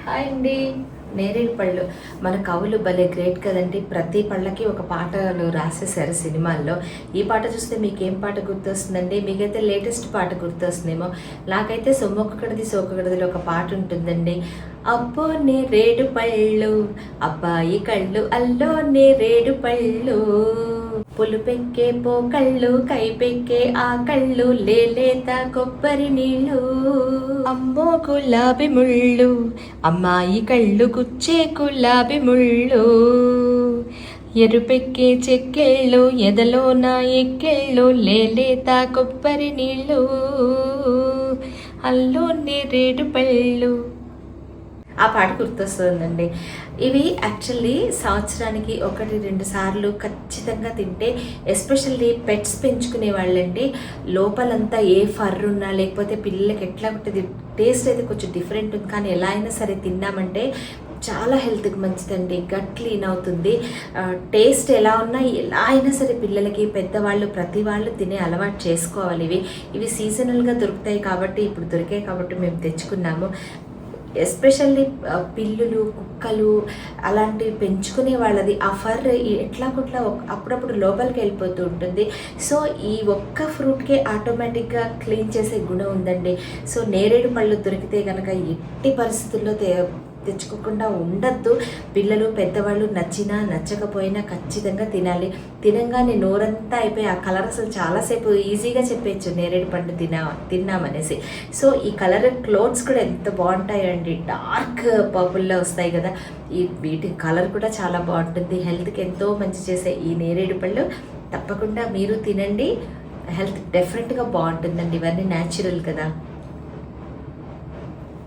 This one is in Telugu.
హాయ్ అండి. నేరేడు పళ్ళు మన కవులు భలే గ్రేట్ కదండి. ప్రతి పళ్ళకి ఒక పాటలు రాసేసారు సినిమాల్లో. ఈ పాట చూస్తే మీకేం పాట గుర్తొస్తుందండి? మీకైతే లేటెస్ట్ పాట గుర్తొస్తుందేమో. నాకైతే సొమ్మొక్కడిది సోకొకడిదిలో ఒక పాట ఉంటుందండి. అబ్బో నేరేడు పళ్ళు, అబ్బాయి కళ్ళు, అల్లో నేరేడు పళ్ళు, పులుపెక్కే పోకళ్ళు, కైపెక్కే ఆ కళ్ళు, లేలేత కొబ్బరి నీళ్ళు, అమ్మో గులాబీ ముళ్ళు, అమ్మాయి కళ్ళు గుచ్చే గులాబీ ముళ్ళు, ఎరుపెక్కే చెక్కెళ్ళు, ఎదలో నా ఎక్కెళ్ళు, లేలేత కొబ్బరి నీళ్ళు, అల్లో నేరేడు పళ్ళు. ఆ పాట గుర్తొస్తుందండి. ఇవి యాక్చువల్లీ సంవత్సరానికి 1-2 సార్లు ఖచ్చితంగా తింటే, ఎస్పెషల్లీ పెట్స్ పెంచుకునే వాళ్ళండి, లోపలంతా ఏ ఫర్ ఉన్నా లేకపోతే పిల్లలకి ఎట్లా ఉంటుంది, టేస్ట్ అయితే కొంచెం డిఫరెంట్ ఉంది, కానీ ఎలా అయినా సరే తిన్నామంటే చాలా హెల్త్కి మంచిదండి. గట్ క్లీన్ అవుతుంది. టేస్ట్ ఎలా ఉన్నా ఎలా అయినా సరే పిల్లలకి, పెద్దవాళ్ళు, ప్రతి వాళ్ళు తినే అలవాటు చేసుకోవాలి. ఇవి సీజనల్గా దొరుకుతాయి కాబట్టి, ఇప్పుడు దొరికాయి కాబట్టి మేము తెచ్చుకున్నాము. ఎస్పెషల్లీ పిల్లులు, కుక్కలు అలాంటివి పెంచుకునే వాళ్ళది ఆ ఫర్ ఎట్లా కొట్లా అప్పుడప్పుడు లోపలికి వెళ్ళిపోతూ ఉంటుంది. సో ఈ ఒక్క ఫ్రూట్కే ఆటోమేటిక్గా క్లీన్ చేసే గుణం ఉందండి. సో నేరేడు పళ్ళు దొరికితే కనుక ఎట్టి పరిస్థితుల్లో తెచ్చుకోకుండా ఉండద్దు. పిల్లలు, పెద్దవాళ్ళు నచ్చినా నచ్చకపోయినా ఖచ్చితంగా తినాలి. తినంగానే నోరంతా అయిపోయి ఆ కలర్ అసలు చాలాసేపు ఈజీగా చెప్పేయచ్చు నేరేడు పండు తిన్నామనేసి. సో ఈ కలర్ క్లోత్స్ కూడా ఎంత బాగుంటాయండి, డార్క్ పర్పుల్లో వస్తాయి కదా. వీటి కలర్ కూడా చాలా బాగుంటుంది. హెల్త్కి ఎంతో మంచి చేసే ఈ నేరేడు పళ్ళు తప్పకుండా మీరు తినండి. హెల్త్ డెఫినెట్గా బాగుంటుందండి. ఇవన్నీ న్యాచురల్ కదా.